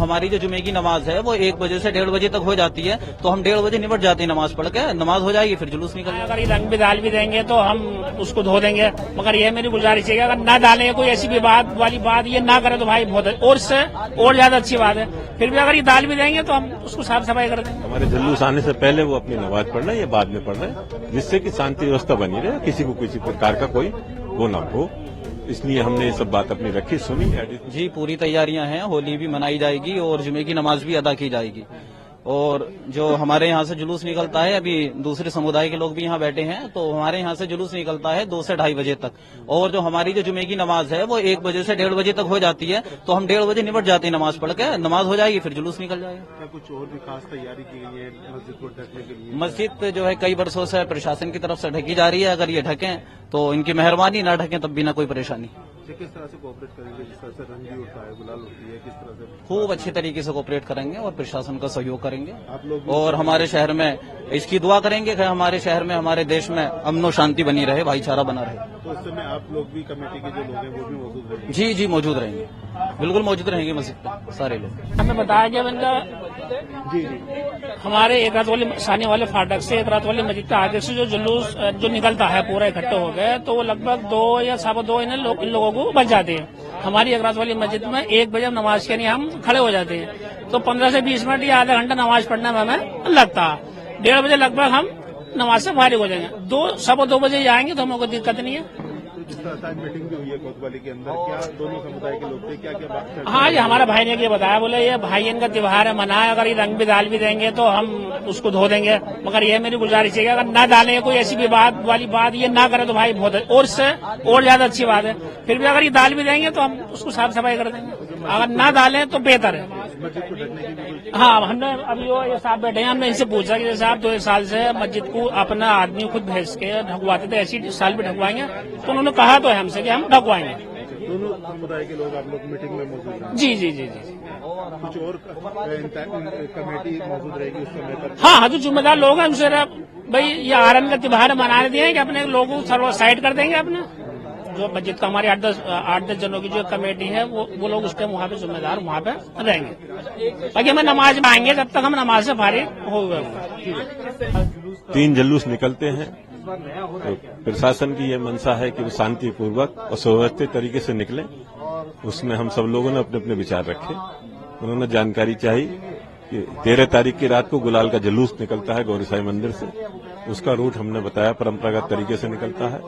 हमारी जो जुमे की नमाज है वो 1 बजे से 1:30 बजे तक हो जाती है, तो हम 1:30 बजे निपट जाते हैं नमाज पढ़ के, नमाज हो जाएगी फिर जुलूस निकल जाएगा। अगर ये रंग भी डाल भी देंगे तो हम उसको धो देंगे, मगर ये मेरी गुजारिश है कि अगर ना डालेंगे कोई ऐसी विवाद वाली बात ये ना करे तो भाई बहुत और से और ज्यादा अच्छी बात है। फिर भी अगर ये डाल भी देंगे तो हम उसको साफ सफाई कर देंगे। हमारे जुलूस आने से पहले वो अपनी नमाज पढ़ रहे हैं या बाद में पढ़ रहे हैं, जिससे कि शांति व्यवस्था बनी रहे, किसी को किसी प्रकार का कोई वो ना हो, इसलिए हमने ये सब बात अपनी रखी सुनी। जी पूरी तैयारियां हैं, होली भी मनाई जाएगी और जुमे की नमाज भी अदा की जाएगी। और जो हमारे यहाँ से जुलूस निकलता है, अभी दूसरे समुदाय के लोग भी यहाँ बैठे हैं, तो हमारे यहाँ से जुलूस निकलता है 2 से 2:30 बजे तक, और जो हमारी जो जुमे की नमाज है वो 1 बजे से 1:30 बजे तक हो जाती है, तो हम 1:30 बजे निपट जाते हैं नमाज पढ़ के, नमाज हो जाएगी फिर जुलूस निकल जाएगा। क्या कुछ और भी खास तैयारी की गई है मस्जिद को ढकने के लिए? मस्जिद जो है कई वर्षों से प्रशासन की तरफ से ढकी जा रही है, अगर ये ढकें तो इनकी मेहरबानी, ना ढकें तब भी ना कोई परेशानी। किस तरह से कोऑपरेट करेंगे, जिस तरह से रंग भी उठता है, गुलाल होती है, किस तरह से? खूब अच्छे तरीके से कोऑपरेट करेंगे और प्रशासन का सहयोग करेंगे, आप लोग और हमारे शहर में इसकी दुआ करेंगे कि हमारे शहर में, हमारे देश में अमन और शांति बनी रहे, भाईचारा बना रहे। तो उस समय आप लोग भी, कमेटी के जो लोग हैं वो भी मौजूद रहेंगे? जी जी मौजूद रहेंगे, बिल्कुल मौजूद रहेंगे मस्जिद पे सारे लोग। हमें बताया गया बंदा जी हमारे एक रात वाले सानी वाले फाटक से एक रात वाली मस्जिद के आगे से जो जुलूस जो निकलता है पूरा इकट्ठे हो गए, तो वो लगभग 2 या 2:15 इन लोगों को बच जाते हैं। हमारी एक रात वाली मस्जिद में 1 बजे नमाज के लिए हम खड़े हो जाते हैं, तो 15 से 20 मिनट या आधा घंटा नमाज पढ़ने में हमें लगता है। 1:30 बजे लगभग हम नमाज से फारिग हो जाएंगे। 2 बजे आएंगे तो हमें कोई दिक्कत नहीं है। जिस तरह से आज मीटिंग भी हुई है कोतवाली के अंदर, क्या दोनों समुदाय के लोग थे, क्या क्या बात? हाँ, ये हमारा भाई ने ये बताया, बोले ये भाई इनका त्योहार है, मनाए, अगर ये रंग भी डाल भी देंगे तो हम उसको धो देंगे, मगर ये मेरी गुजारिश है कि अगर ना डालेंगे कोई ऐसी विवाद वाली बात ये ना करे तो भाई बहुत और से और ज्यादा अच्छी बात है। फिर भी अगर ये डाल भी देंगे तो हम उसको साफ सफाई कर देंगे, अगर ना डालें तो बेहतर है। मस्जिद को ढकने की भी कोई? हाँ, हमने अभी ये साहब बैठे हैं, हमने इनसे पूछा कि जैसे आप 2 साल से मस्जिद को अपना आदमी खुद भेज के ढकवाते थे, ऐसी साल भी ढकवाएंगे, तो उन्होंने कहा तो है हमसे कि हम ढकवाएंगे। दोनों समुदाय के लोग आप लोग मीटिंग में मौजूद हैं? जी जी जी जी। कुछ और कमेटी मौजूद रहेगी उस समय तक? हाँ, जो जिम्मेदार लोग हैं उनसे भाई ये आरन का त्योहार मनाने दिए कि अपने लोगों को सर्व साइड कर देंगे। अपने जो मस्जिद का हमारी 8-10 जनों की जो कमेटी है वो लोग उस टाइम वहाँ पे जिम्मेदार वहाँ पे रहेंगे, बाकी हमें नमाज में आएंगे जब तक हम नमाज से फारिग हो गए। 3 जुलूस निकलते हैं, तो प्रशासन की यह मंशा है कि वो शांतिपूर्वक और सुव्यवस्थित तरीके से निकले। उसमें हम सब लोगों ने अपने अपने विचार रखे। उन्होंने जानकारी चाहिए कि 13 तारीख की रात को गुलाल का जुलूस निकलता है गौरी साई मंदिर से, उसका रूट हमने बताया परंपरागत तरीके से निकलता है।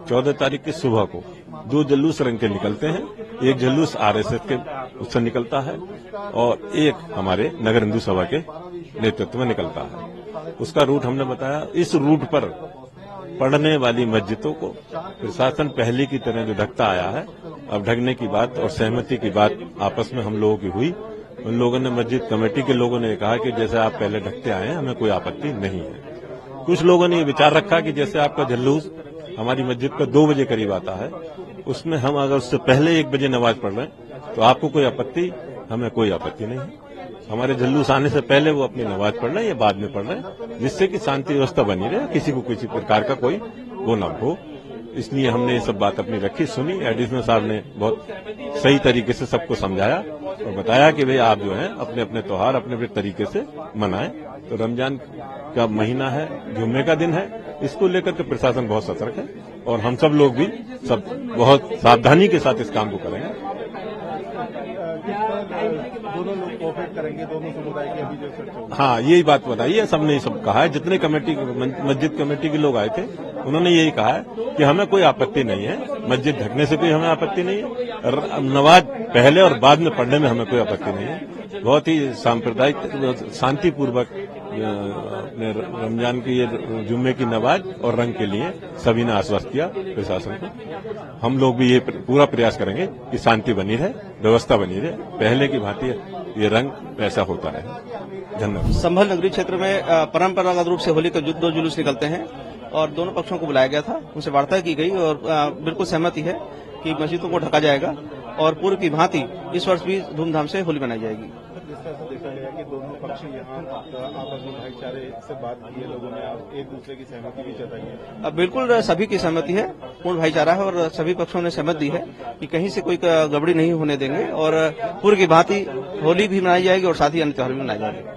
14 तारीख की सुबह को 2 जुलूस रंग के निकलते हैं, एक जुलूस RSS के उससे निकलता है और एक हमारे नगर हिंदू सभा के नेतृत्व में निकलता है। उसका रूट हमने बताया। इस रूट पर पढ़ने वाली मस्जिदों को प्रशासन पहले की तरह जो ढकता आया है, अब ढकने की बात और सहमति की बात आपस में हम लोगों की हुई। उन लोगों ने, मस्जिद कमेटी के लोगों ने कहा कि जैसे आप पहले ढकते आए हैं, हमें कोई आपत्ति नहीं है। कुछ लोगों ने ये विचार रखा कि जैसे आपका जुलूस हमारी मस्जिद का 2 बजे करीब आता है, उसमें हम अगर उससे पहले 1 बजे नमाज पढ़ रहे हैं तो आपको कोई आपत्ति, हमें कोई आपत्ति नहीं है। हमारे जुलूस आने से पहले वो अपनी नमाज पढ़ रहे हैं या बाद में पढ़ रहे हैं, जिससे कि शांति व्यवस्था बनी रहे, किसी को किसी प्रकार का कोई वो न हो, इसलिए हमने ये सब बात अपनी रखी सुनी। एडिशनल साहब ने बहुत सही तरीके से सबको समझाया और बताया कि भाई आप जो है अपने अपने त्योहार अपने अपने तरीके से मनाएं। तो रमजान का महीना है, जुम्मे का दिन है, इसको लेकर के प्रशासन बहुत सतर्क है और हम सब लोग भी सब बहुत सावधानी के साथ इस काम को करेंगे। दोनों लोग कोऑपरेट करेंगे, दोनों समुदाय के अभी जो चर्चा? हाँ, यही बात बताई है, सबने ये सब कहा है। जितने कमेटी मस्जिद कमेटी के लोग आए थे उन्होंने यही कहा है कि हमें कोई आपत्ति नहीं है, मस्जिद ढकने से कोई हमें आपत्ति नहीं है, नमाज पहले और बाद में पढ़ने में हमें कोई आपत्ति नहीं है। बहुत ही सांप्रदायिक शांतिपूर्वक अपने रमजान की ये जुम्मे की नमाज और रंग के लिए सभी ने आश्वस्त किया प्रशासन को। हम लोग भी ये पूरा प्रयास करेंगे कि शांति बनी रहे, व्यवस्था बनी रहे, पहले की भांति ये रंग ऐसा होता रहे। धन्यवाद। संभल नगरी क्षेत्र में परंपरागत रूप से होली के 2 जुलूस निकलते हैं और दोनों पक्षों को बुलाया गया था, उनसे वार्ता की गई और बिल्कुल सहमति है कि मस्जिदों को ढका जाएगा और पूर्व की भांति इस वर्ष भी धूमधाम से होली मनाई जाएगी। जिस तरह से देखा गया कि दोनों पक्ष यहाँ आपस में भाईचारे से बात की है, लोगों ने एक दूसरे की सहमति भी जताई है। अब बिल्कुल सभी की सहमति है, पूर्ण भाईचारा है और सभी पक्षों ने सहमत दी है कि कहीं से कोई गड़बड़ी नहीं होने देंगे और पूर्व की भांति होली भी मनाई जाएगी और साथ ही अन्य त्योहार भी मनाए जाएंगे।